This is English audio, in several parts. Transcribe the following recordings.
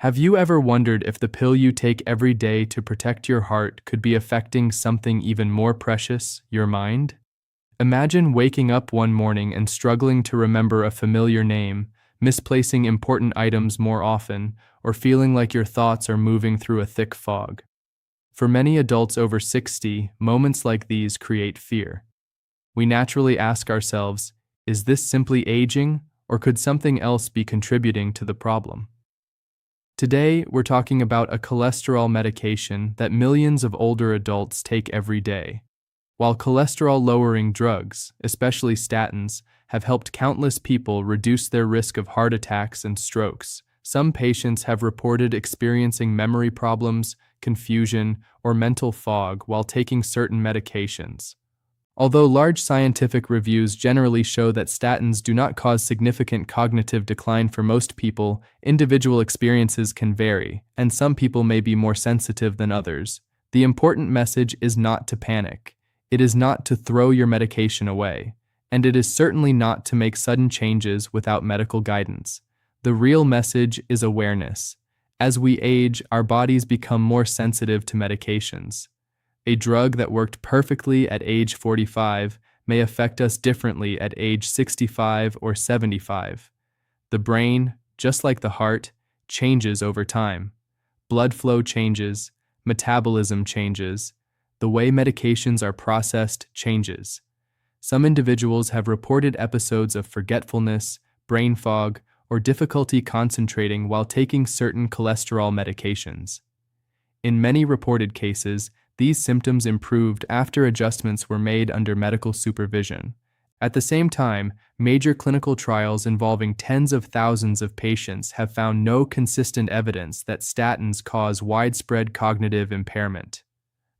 Have you ever wondered if the pill you take every day to protect your heart could be affecting something even more precious, your mind? Imagine waking up one morning and struggling to remember a familiar name, misplacing important items more often, or feeling like your thoughts are moving through a thick fog. For many adults over 60, moments like these create fear. We naturally ask ourselves, is this simply aging, or could something else be contributing to the problem? Today, we're talking about a cholesterol medication that millions of older adults take every day. While cholesterol-lowering drugs, especially statins, have helped countless people reduce their risk of heart attacks and strokes, some patients have reported experiencing memory problems, confusion, or mental fog while taking certain medications. Although large scientific reviews generally show that statins do not cause significant cognitive decline for most people, individual experiences can vary, and some people may be more sensitive than others. The important message is not to panic. It is not to throw your medication away, and it is certainly not to make sudden changes without medical guidance. The real message is awareness. As we age, our bodies become more sensitive to medications. A drug that worked perfectly at age 45 may affect us differently at age 65 or 75. The brain, just like the heart, changes over time. Blood flow changes, metabolism changes, the way medications are processed changes. Some individuals have reported episodes of forgetfulness, brain fog, or difficulty concentrating while taking certain cholesterol medications. In many reported cases, these symptoms improved after adjustments were made under medical supervision. At the same time, major clinical trials involving tens of thousands of patients have found no consistent evidence that statins cause widespread cognitive impairment.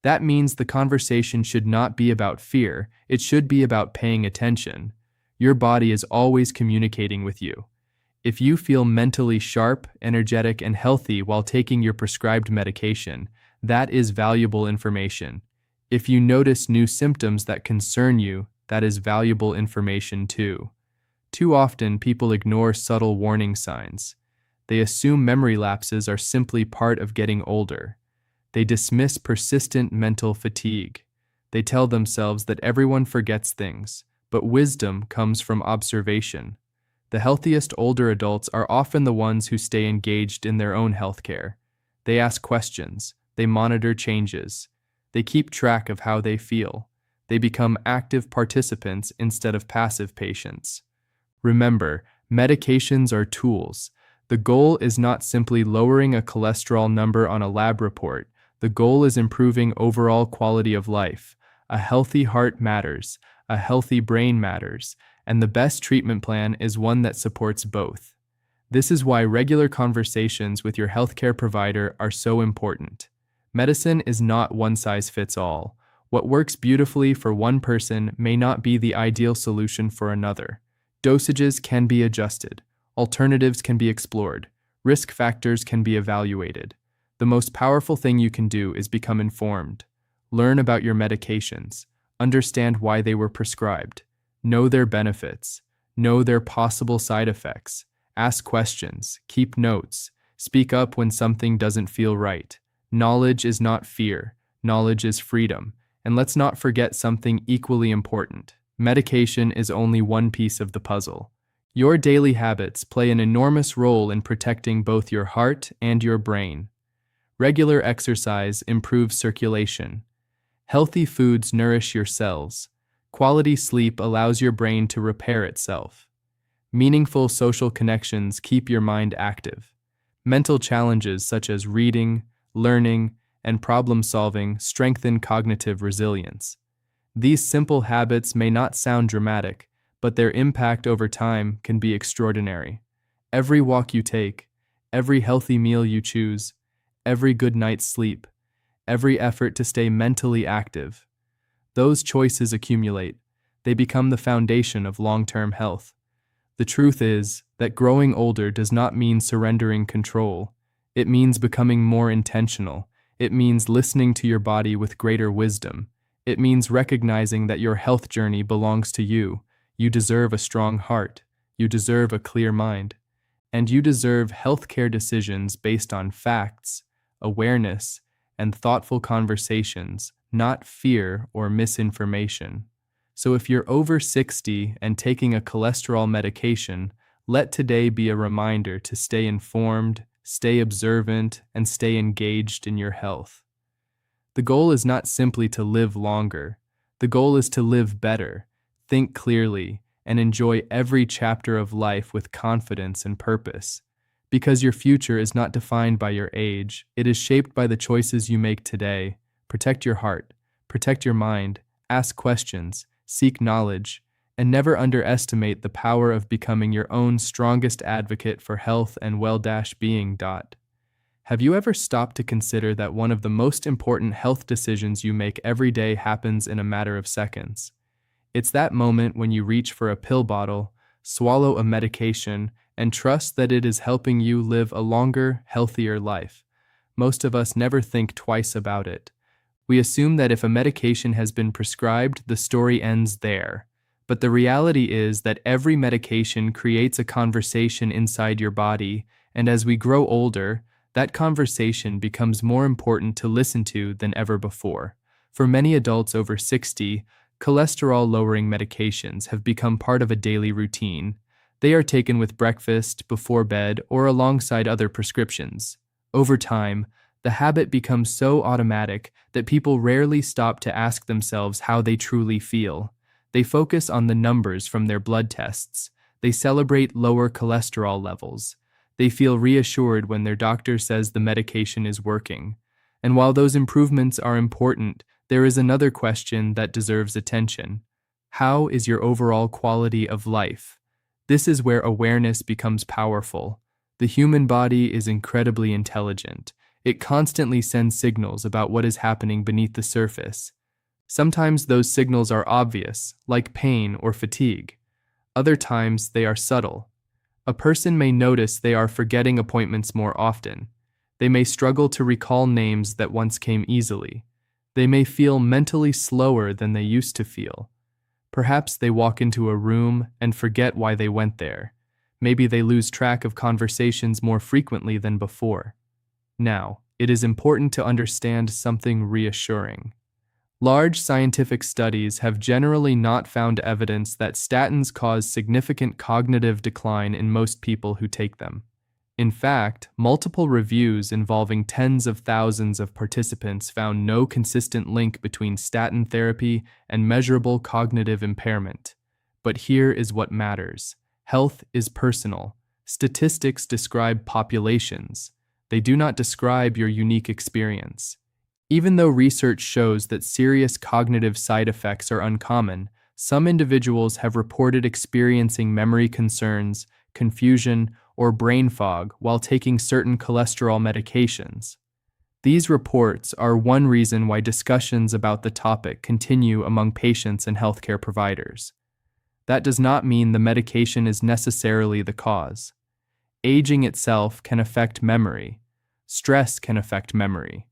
That means the conversation should not be about fear, it should be about paying attention. Your body is always communicating with you. If you feel mentally sharp, energetic, and healthy while taking your prescribed medication, that is valuable information. If you notice new symptoms that concern you, that is valuable information too. Too often, people ignore subtle warning signs. They assume memory lapses are simply part of getting older. They dismiss persistent mental fatigue. They tell themselves that everyone forgets things, but wisdom comes from observation. The healthiest older adults are often the ones who stay engaged in their own healthcare. They ask questions. They monitor changes. They keep track of how they feel. They become active participants instead of passive patients. Remember, medications are tools. The goal is not simply lowering a cholesterol number on a lab report. The goal is improving overall quality of life. A healthy heart matters. A healthy brain matters. And the best treatment plan is one that supports both. This is why regular conversations with your healthcare provider are so important. Medicine is not one size fits all. What works beautifully for one person may not be the ideal solution for another. Dosages can be adjusted. Alternatives can be explored. Risk factors can be evaluated. The most powerful thing you can do is become informed. Learn about your medications. Understand why they were prescribed. Know their benefits. Know their possible side effects. Ask questions. Keep notes. Speak up when something doesn't feel right. Knowledge is not fear. Knowledge is freedom. And let's not forget something equally important. Medication is only one piece of the puzzle. Your daily habits play an enormous role in protecting both your heart and your brain. Regular exercise improves circulation. Healthy foods nourish your cells. Quality sleep allows your brain to repair itself. Meaningful social connections keep your mind active. Mental challenges such as reading, learning, and problem-solving strengthen cognitive resilience. These simple habits may not sound dramatic, but their impact over time can be extraordinary. Every walk you take, every healthy meal you choose, every good night's sleep, every effort to stay mentally active, those choices accumulate. They become the foundation of long-term health. The truth is that growing older does not mean surrendering control. It means becoming more intentional. It means listening to your body with greater wisdom. It means recognizing that your health journey belongs to you. You deserve a strong heart. You deserve a clear mind. and you deserve healthcare decisions based on facts, awareness, and thoughtful conversations, not fear or misinformation. So if you're over 60 and taking a cholesterol medication, let today be a reminder to stay informed, stay observant, and stay engaged in your health. The goal is not simply to live longer. The goal is to live better, think clearly, and enjoy every chapter of life with confidence and purpose. Because your future is not defined by your age, it is shaped by the choices you make today. Protect your heart, protect your mind, ask questions, seek knowledge, and never underestimate the power of becoming your own strongest advocate for health and well-being. Have you ever stopped to consider that one of the most important health decisions you make every day happens in a matter of seconds? It's that moment when you reach for a pill bottle, swallow a medication, and trust that it is helping you live a longer, healthier life. Most of us never think twice about it. We assume that if a medication has been prescribed, the story ends there. But the reality is that every medication creates a conversation inside your body, and as we grow older, that conversation becomes more important to listen to than ever before. For many adults over 60, cholesterol-lowering medications have become part of a daily routine. They are taken with breakfast, before bed, or alongside other prescriptions. Over time, the habit becomes so automatic that people rarely stop to ask themselves how they truly feel. They focus on the numbers from their blood tests. They celebrate lower cholesterol levels. They feel reassured when their doctor says the medication is working. And while those improvements are important, there is another question that deserves attention. How is your overall quality of life? This is where awareness becomes powerful. The human body is incredibly intelligent. It constantly sends signals about what is happening beneath the surface. Sometimes those signals are obvious, like pain or fatigue. Other times they are subtle. A person may notice they are forgetting appointments more often. They may struggle to recall names that once came easily. They may feel mentally slower than they used to feel. Perhaps they walk into a room and forget why they went there. Maybe they lose track of conversations more frequently than before. Now, it is important to understand something reassuring. Large scientific studies have generally not found evidence that statins cause significant cognitive decline in most people who take them. In fact, multiple reviews involving tens of thousands of participants found no consistent link between statin therapy and measurable cognitive impairment. But here is what matters. Health is personal. Statistics describe populations. They do not describe your unique experience. Even though research shows that serious cognitive side effects are uncommon, some individuals have reported experiencing memory concerns, confusion, or brain fog while taking certain cholesterol medications. These reports are one reason why discussions about the topic continue among patients and healthcare providers. That does not mean the medication is necessarily the cause. Aging itself can affect memory. Stress can affect memory.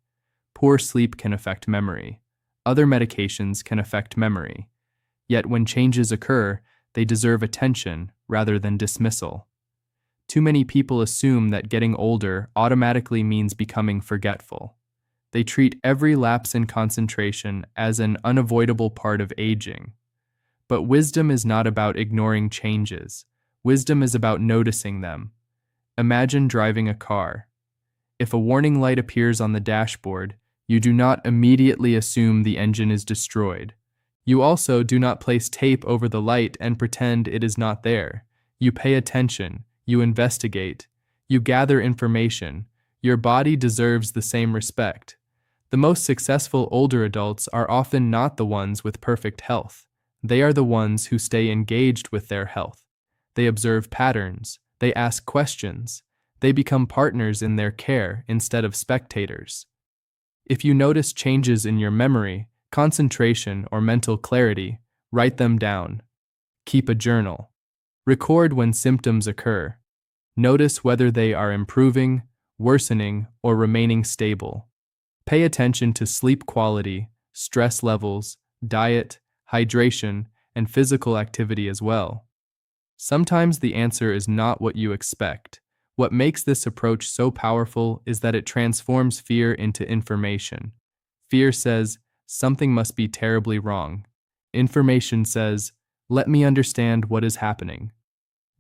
Poor sleep can affect memory. Other medications can affect memory. Yet when changes occur, they deserve attention rather than dismissal. Too many people assume that getting older automatically means becoming forgetful. They treat every lapse in concentration as an unavoidable part of aging. But wisdom is not about ignoring changes. Wisdom is about noticing them. Imagine driving a car. If a warning light appears on the dashboard, you do not immediately assume the engine is destroyed. You also do not place tape over the light and pretend it is not there. You pay attention, you investigate, you gather information. Your body deserves the same respect. The most successful older adults are often not the ones with perfect health. They are the ones who stay engaged with their health. They observe patterns, they ask questions, they become partners in their care instead of spectators. If you notice changes in your memory, concentration, or mental clarity, write them down. Keep a journal. Record when symptoms occur. Notice whether they are improving, worsening, or remaining stable. Pay attention to sleep quality, stress levels, diet, hydration, and physical activity as well. Sometimes the answer is not what you expect. What makes this approach so powerful is that it transforms fear into information. Fear says, something must be terribly wrong. Information says, let me understand what is happening.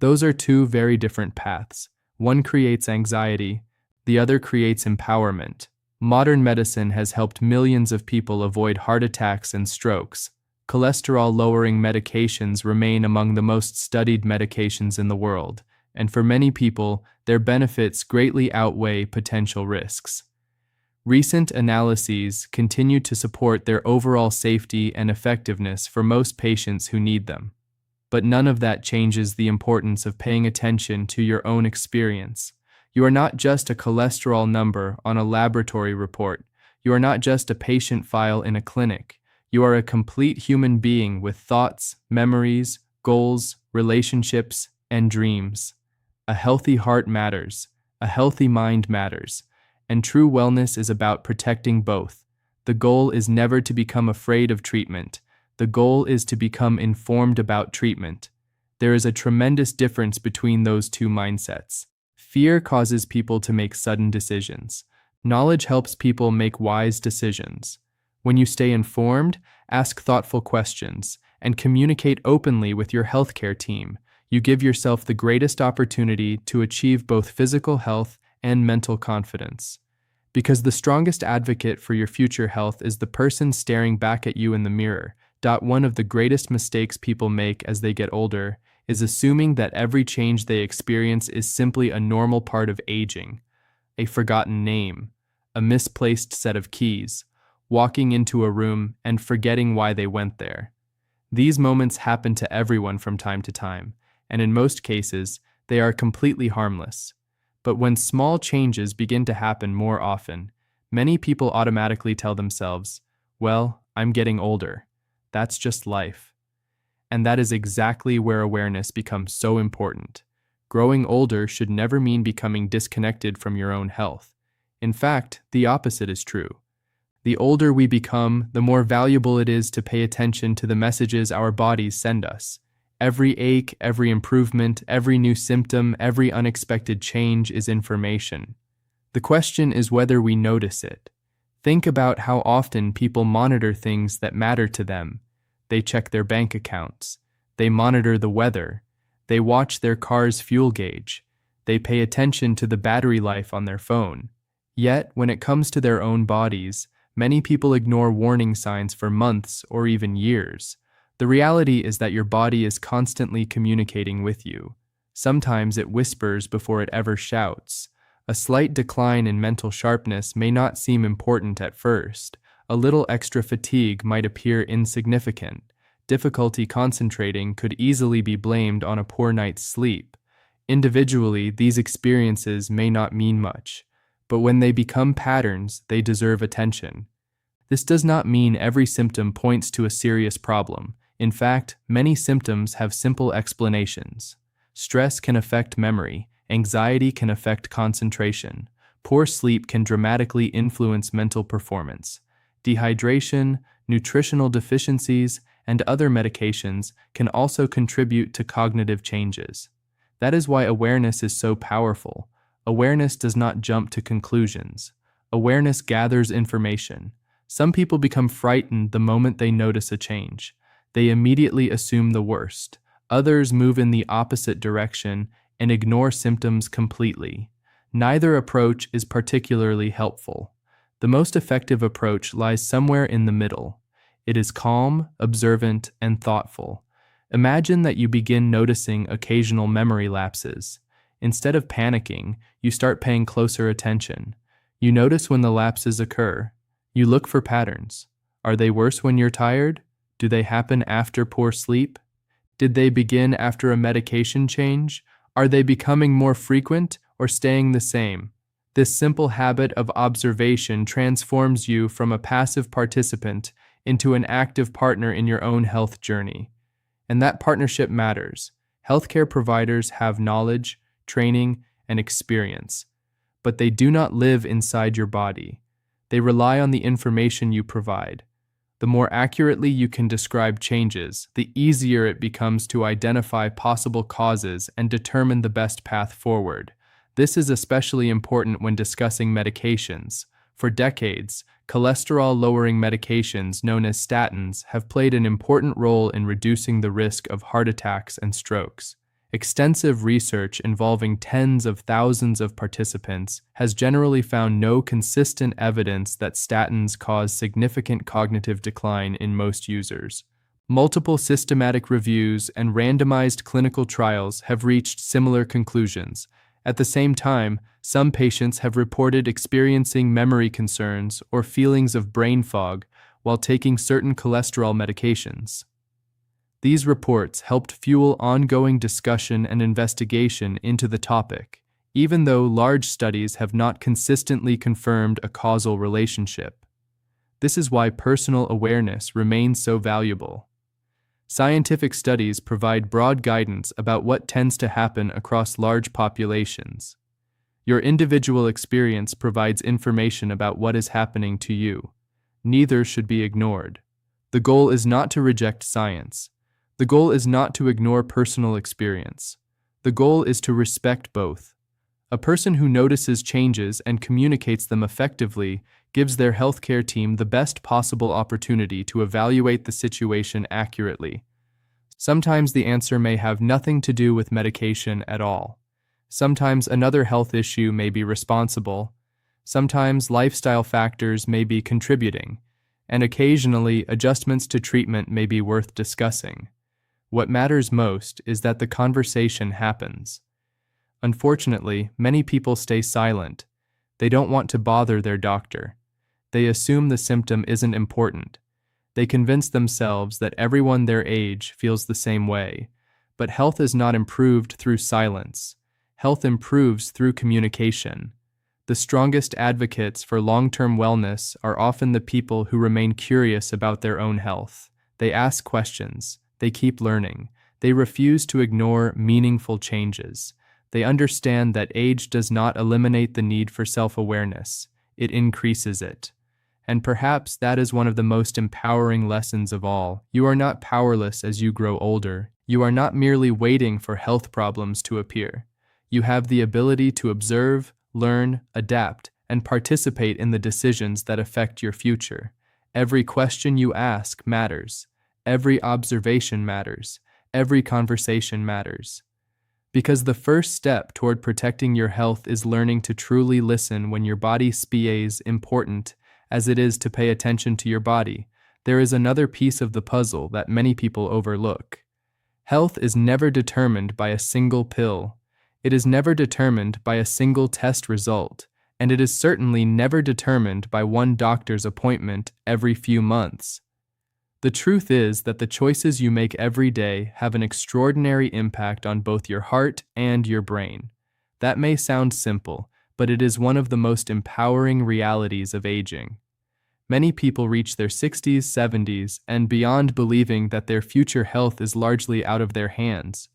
Those are two very different paths. One creates anxiety, the other creates empowerment. Modern medicine has helped millions of people avoid heart attacks and strokes. Cholesterol-lowering medications remain among the most studied medications in the world, and for many people, their benefits greatly outweigh potential risks. Recent analyses continue to support their overall safety and effectiveness for most patients who need them. But none of that changes the importance of paying attention to your own experience. You are not just a cholesterol number on a laboratory report. You are not just a patient file in a clinic. You are a complete human being with thoughts, memories, goals, relationships, and dreams. A healthy heart matters. A healthy mind matters. And true wellness is about protecting both. The goal is never to become afraid of treatment. The goal is to become informed about treatment. There is a tremendous difference between those two mindsets. Fear causes people to make sudden decisions. Knowledge helps people make wise decisions. When you stay informed, ask thoughtful questions, and communicate openly with your healthcare team, you give yourself the greatest opportunity to achieve both physical health and mental confidence. Because the strongest advocate for your future health is the person staring back at you in the mirror. One of the greatest mistakes people make as they get older is assuming that every change they experience is simply a normal part of aging. A forgotten name, a misplaced set of keys, walking into a room and forgetting why they went there. These moments happen to everyone from time to time, and in most cases, they are completely harmless. But when small changes begin to happen more often, many people automatically tell themselves, well, I'm getting older. That's just life. And that is exactly where awareness becomes so important. Growing older should never mean becoming disconnected from your own health. In fact, the opposite is true. The older we become, the more valuable it is to pay attention to the messages our bodies send us. Every ache, every improvement, every new symptom, every unexpected change is information. The question is whether we notice it. Think about how often people monitor things that matter to them. They check their bank accounts. They monitor the weather. They watch their car's fuel gauge. They pay attention to the battery life on their phone. Yet, when it comes to their own bodies, many people ignore warning signs for months or even years. The reality is that your body is constantly communicating with you. Sometimes it whispers before it ever shouts. A slight decline in mental sharpness may not seem important at first. A little extra fatigue might appear insignificant. Difficulty concentrating could easily be blamed on a poor night's sleep. Individually, these experiences may not mean much, but when they become patterns, they deserve attention. This does not mean every symptom points to a serious problem. In fact, many symptoms have simple explanations. Stress can affect memory. Anxiety can affect concentration. Poor sleep can dramatically influence mental performance. Dehydration, nutritional deficiencies, and other medications can also contribute to cognitive changes. That is why awareness is so powerful. Awareness does not jump to conclusions. Awareness gathers information. Some people become frightened the moment they notice a change. They immediately assume the worst. Others move in the opposite direction and ignore symptoms completely. Neither approach is particularly helpful. The most effective approach lies somewhere in the middle. It is calm, observant, and thoughtful. Imagine that you begin noticing occasional memory lapses. Instead of panicking, you start paying closer attention. You notice when the lapses occur. You look for patterns. Are they worse when you're tired? Do they happen after poor sleep? Did they begin after a medication change? Are they becoming more frequent or staying the same? This simple habit of observation transforms you from a passive participant into an active partner in your own health journey. And that partnership matters. Healthcare providers have knowledge, training, and experience, but they do not live inside your body. They rely on the information you provide. The more accurately you can describe changes, the easier it becomes to identify possible causes and determine the best path forward. This is especially important when discussing medications. For decades, cholesterol-lowering medications known as statins have played an important role in reducing the risk of heart attacks and strokes. Extensive research involving tens of thousands of participants has generally found no consistent evidence that statins cause significant cognitive decline in most users. Multiple systematic reviews and randomized clinical trials have reached similar conclusions. At the same time, some patients have reported experiencing memory concerns or feelings of brain fog while taking certain cholesterol medications. These reports helped fuel ongoing discussion and investigation into the topic, even though large studies have not consistently confirmed a causal relationship. This is why personal awareness remains so valuable. Scientific studies provide broad guidance about what tends to happen across large populations. Your individual experience provides information about what is happening to you. Neither should be ignored. The goal is not to reject science. The goal is not to ignore personal experience. The goal is to respect both. A person who notices changes and communicates them effectively gives their healthcare team the best possible opportunity to evaluate the situation accurately. Sometimes the answer may have nothing to do with medication at all. Sometimes another health issue may be responsible. Sometimes lifestyle factors may be contributing, and occasionally adjustments to treatment may be worth discussing. What matters most is that the conversation happens. Unfortunately, many people stay silent. They don't want to bother their doctor. They assume the symptom isn't important. They convince themselves that everyone their age feels the same way. But health is not improved through silence. Health improves through communication. The strongest advocates for long-term wellness are often the people who remain curious about their own health. They ask questions. They keep learning. They refuse to ignore meaningful changes. They understand that age does not eliminate the need for self-awareness. It increases it. And perhaps that is one of the most empowering lessons of all. You are not powerless as you grow older. You are not merely waiting for health problems to appear. You have the ability to observe, learn, adapt, and participate in the decisions that affect your future. Every question you ask matters. Every observation matters. Every conversation matters. Because the first step toward protecting your health is learning to truly listen when your body speaks. Important as it is to pay attention to your body, there is another piece of the puzzle that many people overlook. Health is never determined by a single pill. It is never determined by a single test result, and it is certainly never determined by one doctor's appointment every few months. The truth is that the choices you make every day have an extraordinary impact on both your heart and your brain. That may sound simple, but it is one of the most empowering realities of aging. Many people reach their 60s, 70s, and beyond believing that their future health is largely out of their hands.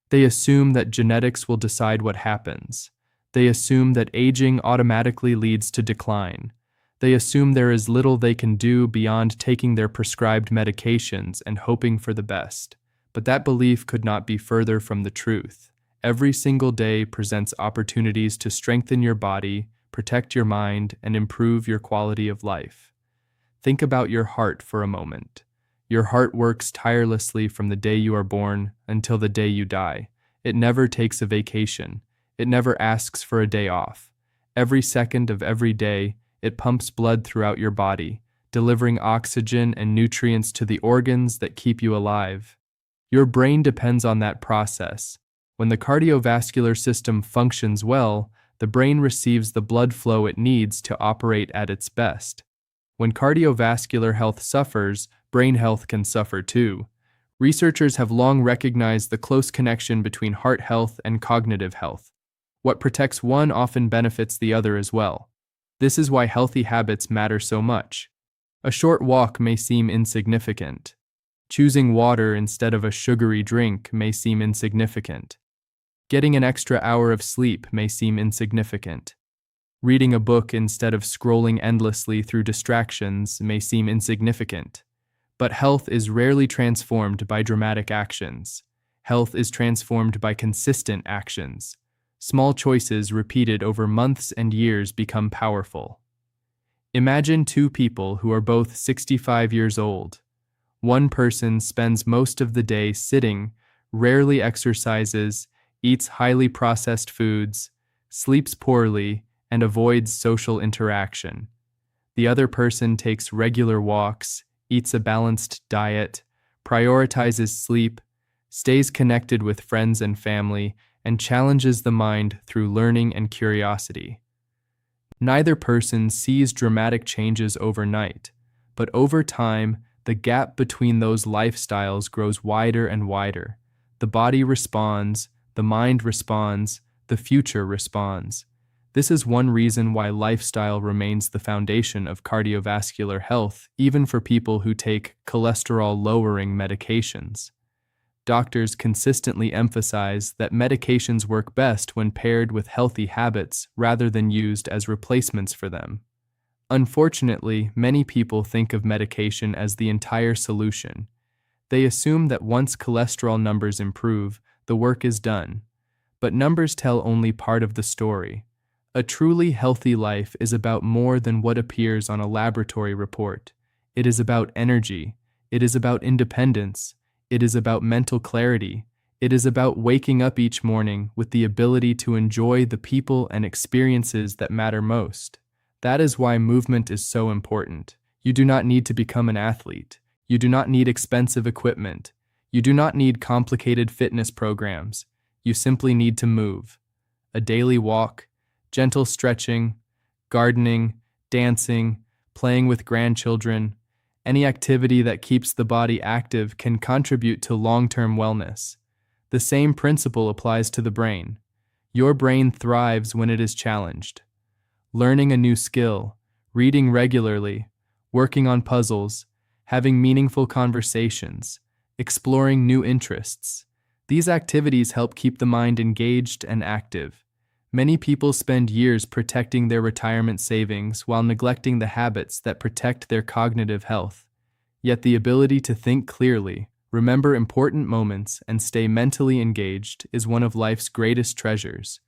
They assume that genetics will decide what happens. They assume that aging automatically leads to decline. They assume there is little they can do beyond taking their prescribed medications and hoping for the best. But that belief could not be further from the truth. Every single day presents opportunities to strengthen your body, protect your mind, and improve your quality of life. Think about your heart for a moment. Your heart works tirelessly from the day you are born until the day you die. It never takes a vacation. It never asks for a day off. Every second of every day, it pumps blood throughout your body, delivering oxygen and nutrients to the organs that keep you alive. Your brain depends on that process. When the cardiovascular system functions well, the brain receives the blood flow it needs to operate at its best. When cardiovascular health suffers, brain health can suffer too. Researchers have long recognized the close connection between heart health and cognitive health. What protects one often benefits the other as well. This is why healthy habits matter so much. A short walk may seem insignificant. Choosing water instead of a sugary drink may seem insignificant. Getting an extra hour of sleep may seem insignificant. Reading a book instead of scrolling endlessly through distractions may seem insignificant. But health is rarely transformed by dramatic actions. Health is transformed by consistent actions. Small choices repeated over months and years become powerful. Imagine two people who are both 65 years old. One person spends most of the day sitting, rarely exercises, eats highly processed foods, sleeps poorly, and avoids social interaction. The other person takes regular walks, eats a balanced diet, prioritizes sleep, stays connected with friends and family, and challenges the mind through learning and curiosity. Neither person sees dramatic changes overnight, but over time, the gap between those lifestyles grows wider and wider. The body responds, the mind responds, the future responds. This is one reason why lifestyle remains the foundation of cardiovascular health, even for people who take cholesterol-lowering medications. Doctors consistently emphasize that medications work best when paired with healthy habits rather than used as replacements for them. Unfortunately, many people think of medication as the entire solution. They assume that once cholesterol numbers improve, the work is done. But numbers tell only part of the story. A truly healthy life is about more than what appears on a laboratory report. It is about energy. It is about independence. It is about mental clarity. It is about waking up each morning with the ability to enjoy the people and experiences that matter most. That is why movement is so important. You do not need to become an athlete. You do not need expensive equipment. You do not need complicated fitness programs. You simply need to move. A daily walk, gentle stretching, gardening, dancing, playing with grandchildren, any activity that keeps the body active can contribute to long-term wellness. The same principle applies to the brain. Your brain thrives when it is challenged. Learning a new skill, reading regularly, working on puzzles, having meaningful conversations, exploring new interests. These activities help keep the mind engaged and active. Many people spend years protecting their retirement savings while neglecting the habits that protect their cognitive health. Yet the ability to think clearly, remember important moments, and stay mentally engaged is one of life's greatest treasures.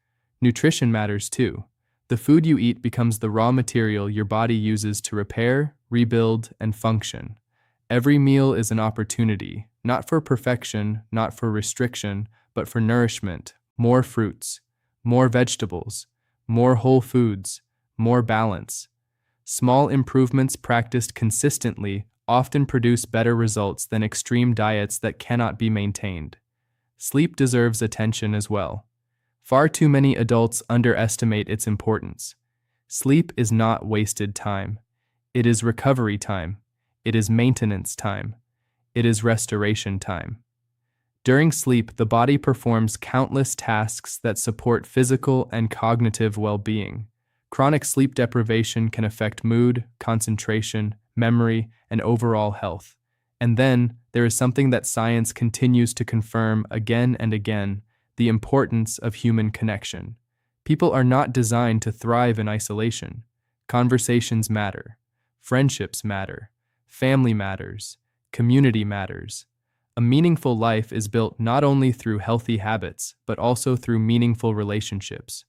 Nutrition matters too. The food you eat becomes the raw material your body uses to repair, rebuild, and function. Every meal is an opportunity, not for perfection, not for restriction, but for nourishment. More fruits, more vegetables, more whole foods, more balance. Small improvements practiced consistently often produce better results than extreme diets that cannot be maintained. Sleep deserves attention as well. Far too many adults underestimate its importance. Sleep is not wasted time. It is recovery time. It is maintenance time. It is restoration time. During sleep, the body performs countless tasks that support physical and cognitive well-being. Chronic sleep deprivation can affect mood, concentration, memory, and overall health. And then, there is something that science continues to confirm again and again: the importance of human connection. People are not designed to thrive in isolation. Conversations matter. Friendships matter. Family matters. Community matters. A meaningful life is built not only through healthy habits, but also through meaningful relationships.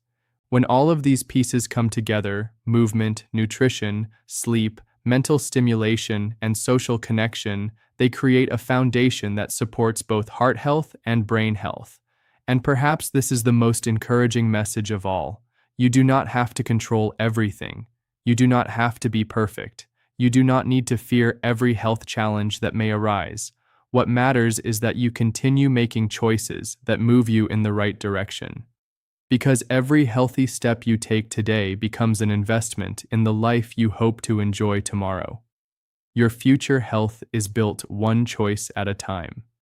When all of these pieces come together, movement, nutrition, sleep, mental stimulation, and social connection, they create a foundation that supports both heart health and brain health. And perhaps this is the most encouraging message of all. You do not have to control everything. You do not have to be perfect. You do not need to fear every health challenge that may arise. What matters is that you continue making choices that move you in the right direction. Because every healthy step you take today becomes an investment in the life you hope to enjoy tomorrow. Your future health is built one choice at a time.